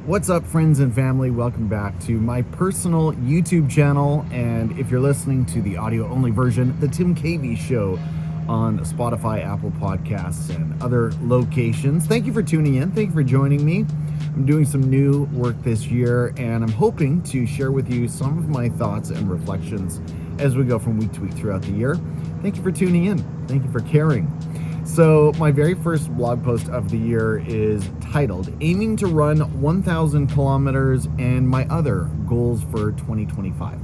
What's up, friends and family? Welcome back to my personal YouTube channel, and if you're listening to the audio-only version, the Tim Cavey Show on Spotify, Apple Podcasts, and other locations. Thank you for tuning in. Thank you for joining me. I'm doing some new work this year, and I'm hoping to share with you some of my thoughts and reflections as we go from week to week throughout the year. Thank you for tuning in. Thank you for caring. So my very first blog post of the year is titled, Aiming to Run 1,000 Kilometers and My Other Goals for 2025.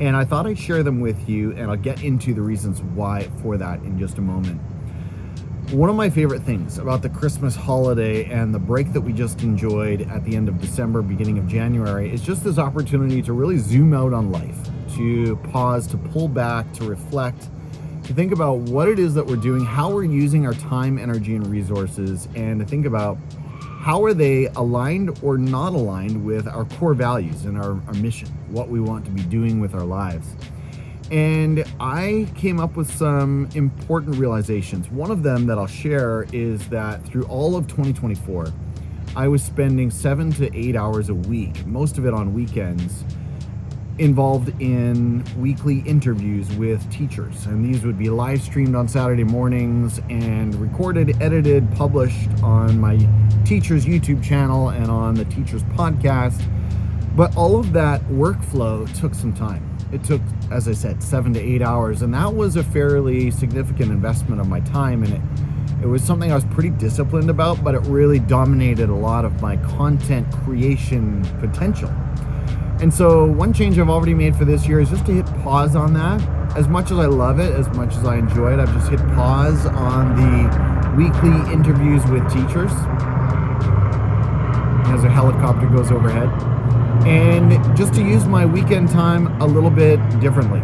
And I thought I'd share them with you, and I'll get into the reasons why for that in just a moment. One of my favorite things about the Christmas holiday and the break that we just enjoyed at the end of December, beginning of January, is just this opportunity to really zoom out on life, to pause, to pull back, to reflect, to think about what it is that we're doing, how we're using our time, energy, and resources, and to think about how are they aligned or not aligned with our core values and our mission, what we want to be doing with our lives. And I came up with some important realizations. One of them that I'll share is that through all of 2024, I was spending 7 to 8 hours a week, most of it on weekends, involved in weekly interviews with teachers. And these would be live streamed on Saturday mornings and recorded, edited, published on my teacher's YouTube channel and on the teacher's podcast. But all of that workflow took some time. It took, as I said, 7 to 8 hours, and that was a fairly significant investment of my time. And it was something I was pretty disciplined about, but it really dominated a lot of my content creation potential. And so one change I've already made for this year is just to hit pause on that. As much as I love it, as much as I enjoy it, I've just hit pause on the weekly interviews with teachers as a helicopter goes overhead. And just to use my weekend time a little bit differently,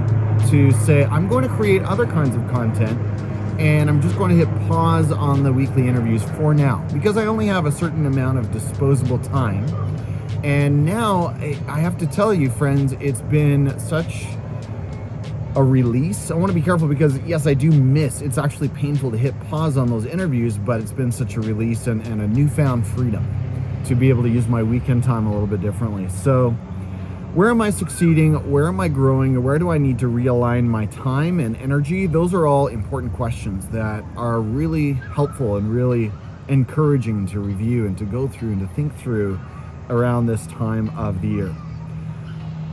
to say I'm going to create other kinds of content, and I'm just going to hit pause on the weekly interviews for now, because I only have a certain amount of disposable time. And now I have to tell you, friends, it's been such a release. I want to be careful because, yes, I do miss. It's actually painful to hit pause on those interviews, but it's been such a release and a newfound freedom to be able to use my weekend time a little bit differently. So where am I succeeding? Where am I growing? Where do I need to realign my time and energy? Those are all important questions that are really helpful and really encouraging to review and to go through and to think through around this time of the year.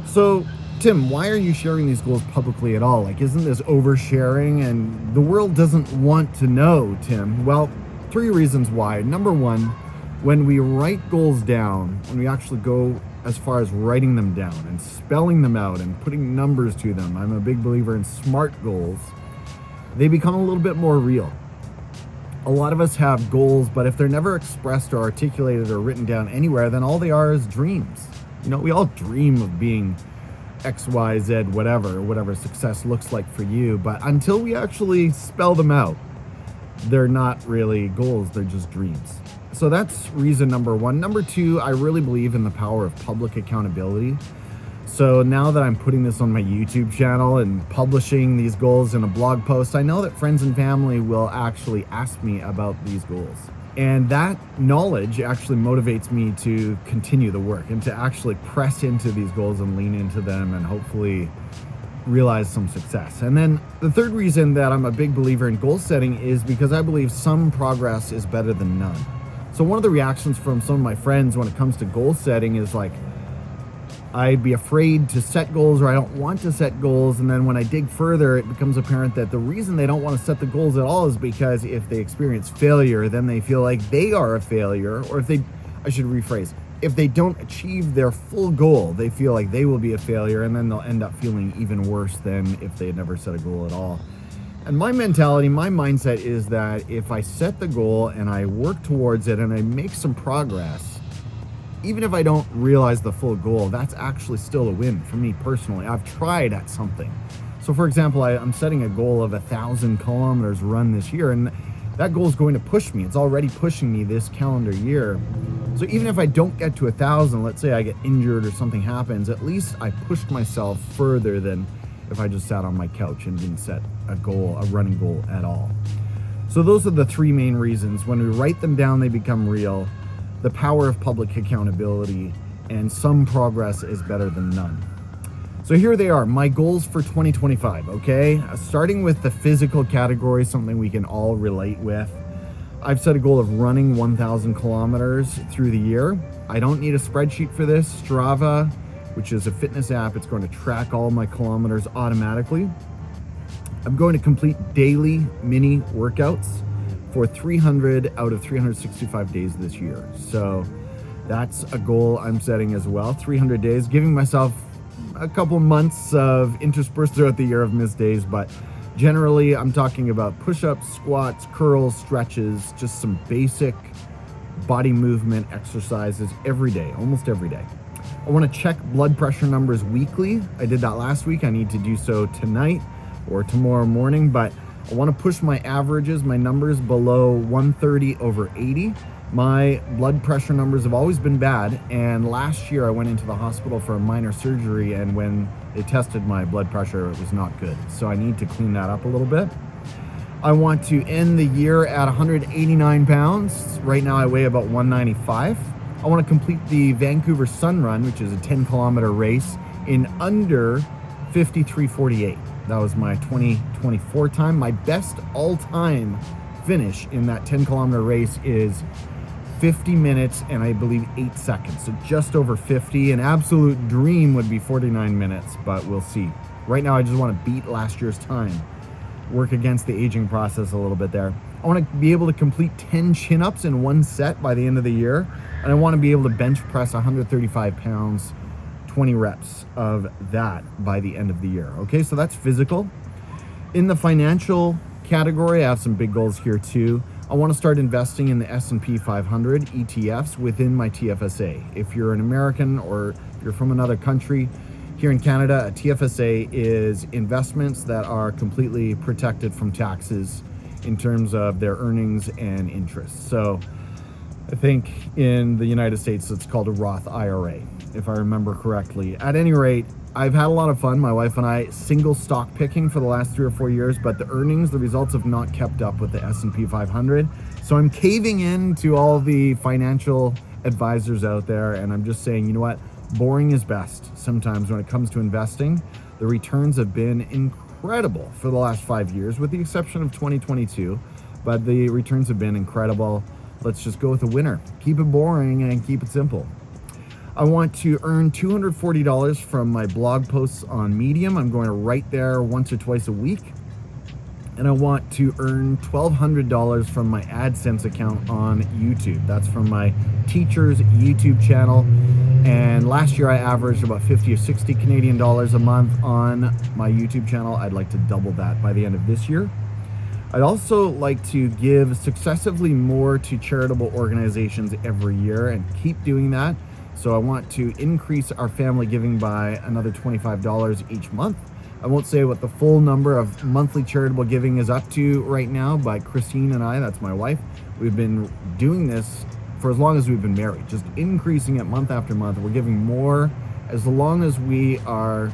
So, Tim, why are you sharing these goals publicly at all? Like, isn't this oversharing? And the world doesn't want to know, Tim. Well, 3 reasons why. Number one, when we write goals down, when we actually go as far as writing them down and spelling them out and putting numbers to them, I'm a big believer in SMART goals, they become a little bit more real. A lot of us have goals, but if they're never expressed or articulated or written down anywhere, then all they are is dreams. You know, we all dream of being X, Y, Z, whatever success looks like for you. But until we actually spell them out, they're not really goals, they're just dreams. So that's reason number one. Number two, I really believe in the power of public accountability. So now that I'm putting this on my YouTube channel and publishing these goals in a blog post, I know that friends and family will actually ask me about these goals. And that knowledge actually motivates me to continue the work and to actually press into these goals and lean into them and hopefully realize some success. And then the third reason that I'm a big believer in goal setting is because I believe some progress is better than none. So one of the reactions from some of my friends when it comes to goal setting is like, I'd be afraid to set goals, or I don't want to set goals. And then when I dig further, it becomes apparent that the reason they don't want to set the goals at all is because if they experience failure, then they feel like they are a failure. Or I should rephrase, if they don't achieve their full goal, they feel like they will be a failure, and then they'll end up feeling even worse than if they had never set a goal at all. And my mentality, my mindset is that if I set the goal and I work towards it and I make some progress, even if I don't realize the full goal, that's actually still a win for me personally. I've tried at something. So for example, I'm setting a goal of 1,000 kilometers run this year, and that goal is going to push me. It's already pushing me this calendar year. So even if I don't get to 1,000, let's say I get injured or something happens, at least I pushed myself further than if I just sat on my couch and didn't set a running goal at all. So those are the 3 main reasons. When we write them down, they become real. the power of public accountability, and some progress is better than none. So here they are, my goals for 2025, okay? Starting with the physical category, something we can all relate with. I've set a goal of running 1,000 kilometers through the year. I don't need a spreadsheet for this. Strava, which is a fitness app, it's going to track all my kilometers automatically. I'm going to complete daily mini workouts for 300 out of 365 days this year. So that's a goal I'm setting as well. 300 days, giving myself a couple months of interspersed throughout the year of missed days, but generally I'm talking about push-ups, squats, curls, stretches, just some basic body movement exercises every day, almost every day. I want to check blood pressure numbers weekly. I did that last week. I need to do so tonight or tomorrow morning, but I want to push my averages, my numbers below 130/80. My blood pressure numbers have always been bad, and last year I went into the hospital for a minor surgery, and when they tested my blood pressure, it was not good. So I need to clean that up a little bit. I want to end the year at 189 pounds. Right now I weigh about 195. I want to complete the Vancouver Sun Run, which is a 10-kilometer race, in under 53:48. That was my 2024 time. My best all-time finish in that 10-kilometer race is 50 minutes and I believe 8 seconds. So just over 50. An absolute dream would be 49 minutes, but we'll see. Right now I just want to beat last year's time. Work against the aging process a little bit there. I want to be able to complete 10 chin-ups in one set by the end of the year. And I want to be able to bench press 135 pounds, 20 reps of that by the end of the year. Okay, so that's physical. In the financial category, I have some big goals here too. I want to start investing in the S&P 500 ETFs within my TFSA. If you're an American or if you're from another country, here in Canada, a TFSA is investments that are completely protected from taxes in terms of their earnings and interest. So I think in the United States, it's called a Roth IRA, if I remember correctly. At any rate, I've had a lot of fun, my wife and I, single stock picking for the last 3 or 4 years, but the earnings, the results have not kept up with the S&P 500. So I'm caving in to all the financial advisors out there, and I'm just saying, you know what? Boring is best. Sometimes when it comes to investing, the returns have been incredible for the last 5 years, with the exception of 2022, but the returns have been incredible. Let's just go with a winner. Keep it boring and keep it simple. I want to earn $240 from my blog posts on Medium. I'm going to write there once or twice a week. And I want to earn $1,200 from my AdSense account on YouTube. That's from my teacher's YouTube channel. And last year I averaged about 50 or 60 Canadian dollars a month on my YouTube channel. I'd like to double that by the end of this year. I'd also like to give successively more to charitable organizations every year and keep doing that. So I want to increase our family giving by another $25 each month. I won't say what the full number of monthly charitable giving is up to right now, but Christine and I, that's my wife, we've been doing this for as long as we've been married, just increasing it month after month. We're giving more as long as we are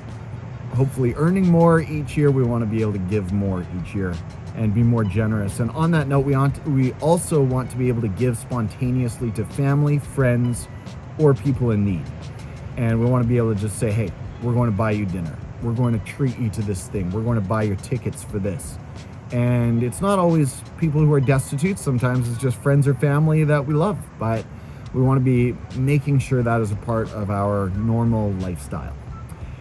hopefully earning more each year. We want to be able to give more each year and be more generous. And on that note, we also want to be able to give spontaneously to family, friends, or people in need. And we want to be able to just say, hey, we're going to buy you dinner. We're going to treat you to this thing. We're going to buy your tickets for this. And it's not always people who are destitute. Sometimes it's just friends or family that we love. But we want to be making sure that is a part of our normal lifestyle.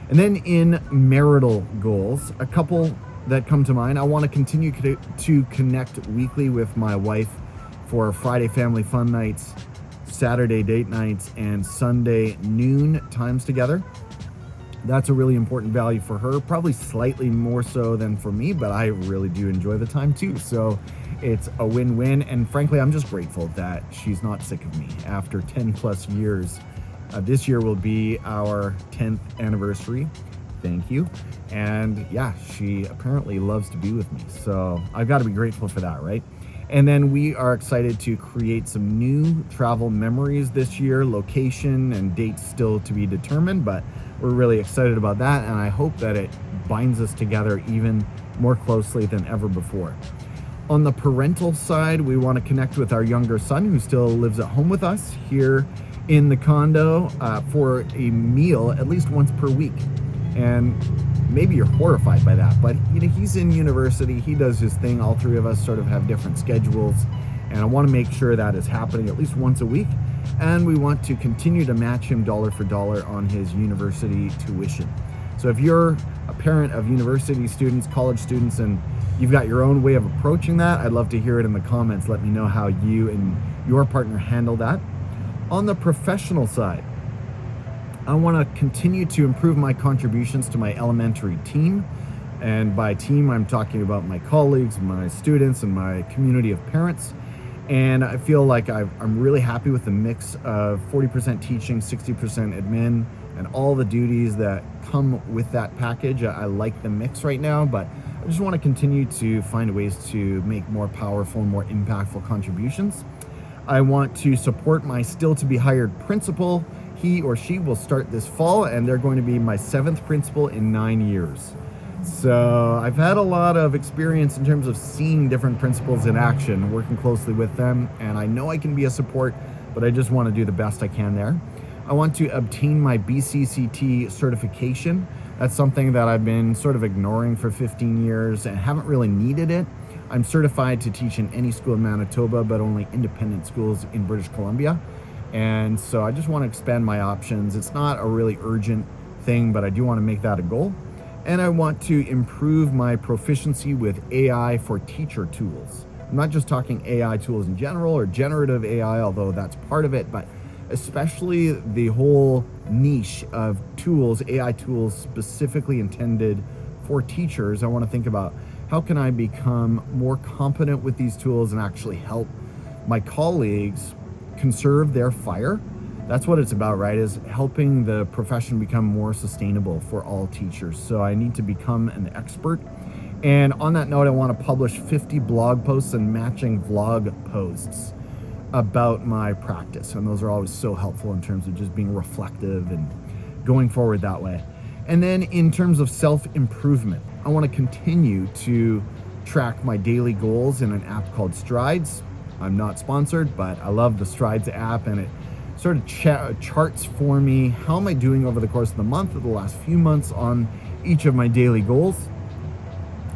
And then in marital goals, a couple that come to mind. I want to continue to connect weekly with my wife for Friday family fun nights, Saturday date nights, and Sunday noon times together. That's a really important value for her, probably slightly more so than for me, but I really do enjoy the time too. So it's a win-win. And frankly, I'm just grateful that she's not sick of me after 10 plus years. This year will be our 10th anniversary. Thank you. And yeah, she apparently loves to be with me. So I've got to be grateful for that, right? And then we are excited to create some new travel memories this year. Location and dates still to be determined, but we're really excited about that. And I hope that it binds us together even more closely than ever before. On the parental side, we want to connect with our younger son who still lives at home with us here in the condo for a meal at least once per week. And maybe you're horrified by that, but he's in university, he does his thing. All three of us sort of have different schedules, and I want to make sure that is happening at least once a week. And we want to continue to match him dollar for dollar on his university tuition. So if you're a parent of university students, college students, and you've got your own way of approaching that, I'd love to hear it in the comments. Let me know how you and your partner handle that. On the professional side, I want to continue to improve my contributions to my elementary team. And by team, I'm talking about my colleagues, my students, and my community of parents. And I feel like I'm really happy with the mix of 40% teaching, 60% admin, and all the duties that come with that package. I like the mix right now, but I just want to continue to find ways to make more powerful, more impactful contributions. I want to support my still to be hired principal. He or she will start this fall, and they're going to be my 7th principal in 9 years. So I've had a lot of experience in terms of seeing different principals in action, working closely with them, and I know I can be a support, but I just want to do the best I can there. I want to obtain my BCCT certification. That's something that I've been sort of ignoring for 15 years and haven't really needed it. I'm certified to teach in any school in Manitoba, but only independent schools in British Columbia. And so I just want to expand my options. It's not a really urgent thing, but I do want to make that a goal. And I want to improve my proficiency with AI for teacher tools. I'm not just talking AI tools in general or generative AI, although that's part of it, but especially the whole niche of tools, AI tools specifically intended for teachers. I want to think about how can I become more competent with these tools and actually help my colleagues conserve their fire. That's what it's about, right? Is helping the profession become more sustainable for all teachers. So I need to become an expert. And on that note, I want to publish 50 blog posts and matching vlog posts about my practice. And those are always so helpful in terms of just being reflective and going forward that way. And then in terms of self-improvement, I want to continue to track my daily goals in an app called Strides. I'm not sponsored, but I love the Strides app, and it sort of charts for me how am I doing over the course of the month or the last few months on each of my daily goals.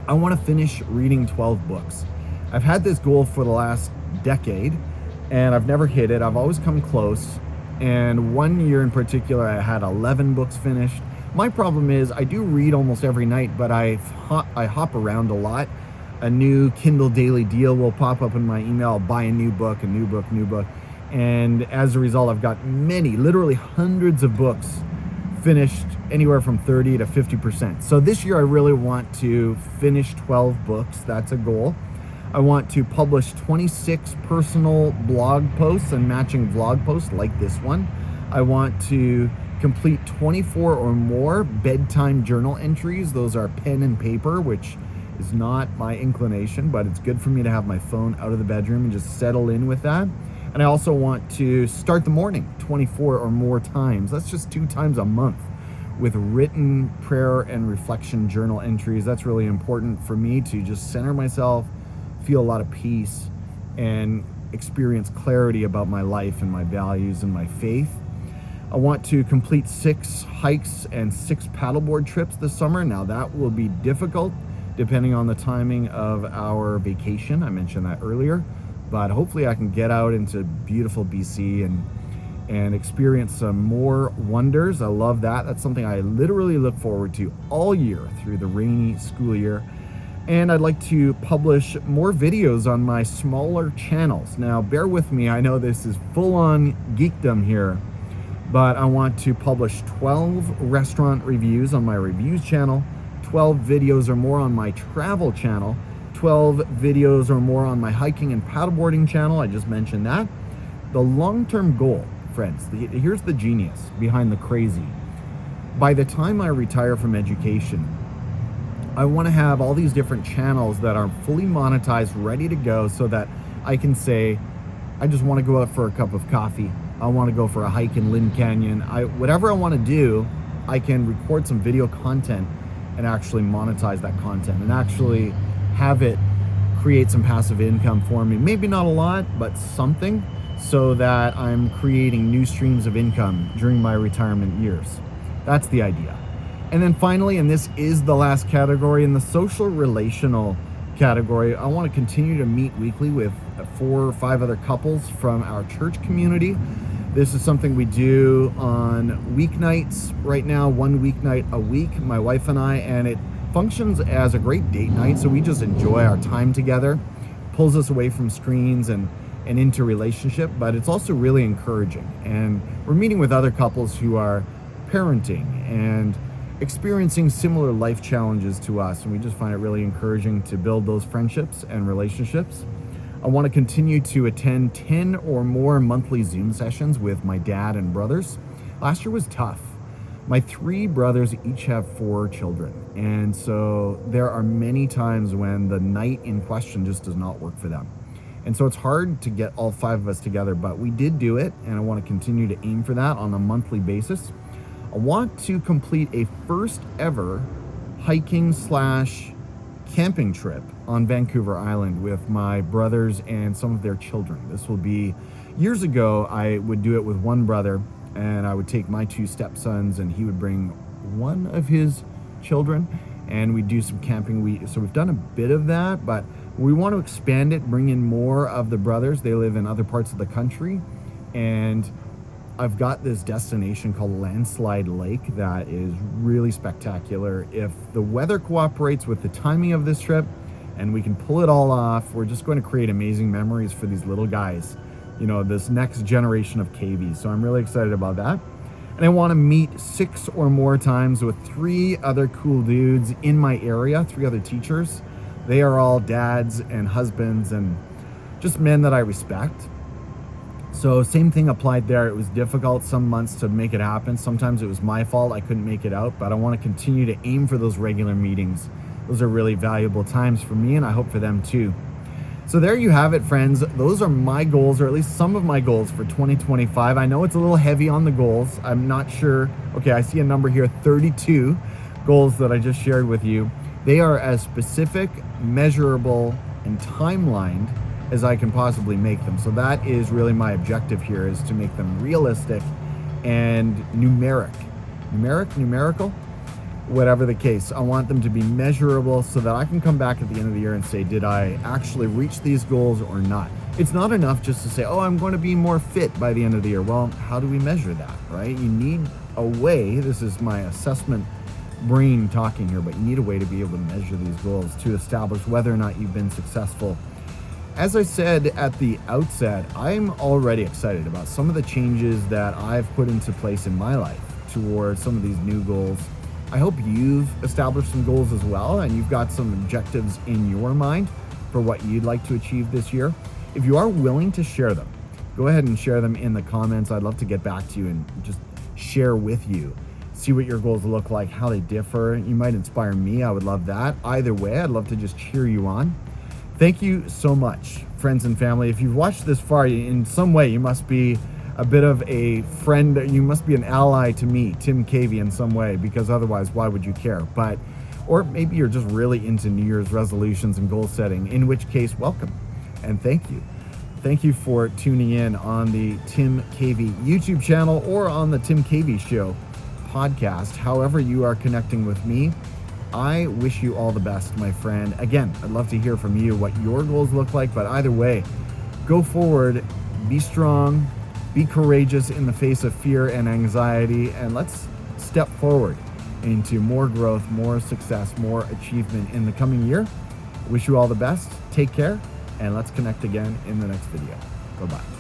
I want to finish reading 12 books. I've had this goal for the last decade, and I've never hit it. I've always come close, and one year in particular, I had 11 books finished. My problem is I do read almost every night, but I hop around a lot. A new Kindle Daily Deal will pop up in my email. I'll buy a new book. And as a result, I've got many, literally hundreds of books finished, anywhere from 30 to 50%. So this year I really want to finish 12 books. That's a goal. I want to publish 26 personal blog posts and matching vlog posts like this one. I want to complete 24 or more bedtime journal entries. Those are pen and paper, which is not my inclination, but it's good for me to have my phone out of the bedroom and just settle in with that. And I also want to start the morning 24 or more times. That's just 2 times a month with written prayer and reflection journal entries. That's really important for me to just center myself, feel a lot of peace, and experience clarity about my life and my values and my faith. I want to complete 6 hikes and 6 paddleboard trips this summer. Now that will be difficult depending on the timing of our vacation. I mentioned that earlier, but hopefully I can get out into beautiful BC and experience some more wonders. I love that. That's something I literally look forward to all year through the rainy school year. And I'd like to publish more videos on my smaller channels. Now, bear with me. I know this is full-on geekdom here, but I want to publish 12 restaurant reviews on my reviews channel, 12 videos or more on my travel channel, 12 videos or more on my hiking and paddleboarding channel. I just mentioned that. The long-term goal, friends, here's the genius behind the crazy. By the time I retire from education, I want to have all these different channels that are fully monetized, ready to go, so that I can say, I just want to go out for a cup of coffee. I want to go for a hike in Lynn Canyon. Whatever I want to do, I can record some video content and actually monetize that content and actually have it create some passive income for me. Maybe not a lot, but something, so that I'm creating new streams of income during my retirement years. That's the idea. And then finally, and this is the last category, in the social relational category, I want to continue to meet weekly with 4 or 5 other couples from our church community. This is something we do on weeknights right now, 1 weeknight a week, my wife and I, and it functions as a great date night. So we just enjoy our time together, pulls us away from screens and into relationship, but it's also really encouraging. And we're meeting with other couples who are parenting and experiencing similar life challenges to us, and we just find it really encouraging to build those friendships and relationships. I want to continue to attend 10 or more monthly Zoom sessions with my dad and brothers. Last year was tough. My 3 brothers each have 4 children, and so there are many times when the night in question just does not work for them. And so it's hard to get all 5 of us together, but we did do it, and I want to continue to aim for that on a monthly basis. I want to complete a first ever hiking / camping trip on Vancouver Island with my brothers and some of their children. This will be, years ago, I would do it with one brother, and I would take my 2 stepsons and he would bring one of his children, and we'd do some camping. So we've done a bit of that, but we want to expand it, bring in more of the brothers. They live in other parts of the country, and I've got this destination called Landslide Lake that is really spectacular. If the weather cooperates with the timing of this trip and we can pull it all off, we're just going to create amazing memories for these little guys, this next generation of KVs. So I'm really excited about that. And I want to meet 6 or more times with 3 other cool dudes in my area, 3 other teachers. They are all dads and husbands and just men that I respect. So same thing applied there. It was difficult some months to make it happen. Sometimes it was my fault. I couldn't make it out, but I want to continue to aim for those regular meetings. Those are really valuable times for me, and I hope for them too. So there you have it, friends. Those are my goals, or at least some of my goals for 2025. I know it's a little heavy on the goals. I'm not sure. Okay, I see a number here, 32 goals that I just shared with you. They are as specific, measurable, and timelined as I can possibly make them. So that is really my objective here, is to make them realistic and numerical, whatever the case. I want them to be measurable so that I can come back at the end of the year and say, did I actually reach these goals or not? It's not enough just to say, oh, I'm going to be more fit by the end of the year. Well, how do we measure that, right? You need a way. This is my assessment brain talking here, but you need a way to be able to measure these goals to establish whether or not you've been successful. As I said at the outset, I'm already excited about some of the changes that I've put into place in my life towards some of these new goals. I hope you've established some goals as well, and you've got some objectives in your mind for what you'd like to achieve this year. If you are willing to share them, go ahead and share them in the comments. I'd love to get back to you and just share with you, see what your goals look like, how they differ. You might inspire me. I would love that. Either way, I'd love to just cheer you on. Thank you so much, friends and family. If you've watched this far, in some way, you must be a bit of a friend. You must be an ally to me, Tim Cavey, in some way, because otherwise, why would you care? Or maybe you're just really into New Year's resolutions and goal setting, in which case, welcome and thank you. Thank you for tuning in on the Tim Cavey YouTube channel or on the Tim Cavey Show podcast. However you are connecting with me, I wish you all the best, my friend. Again, I'd love to hear from you what your goals look like, but either way, go forward, be strong, be courageous in the face of fear and anxiety, and let's step forward into more growth, more success, more achievement in the coming year. I wish you all the best. Take care, and let's connect again in the next video. Bye-bye.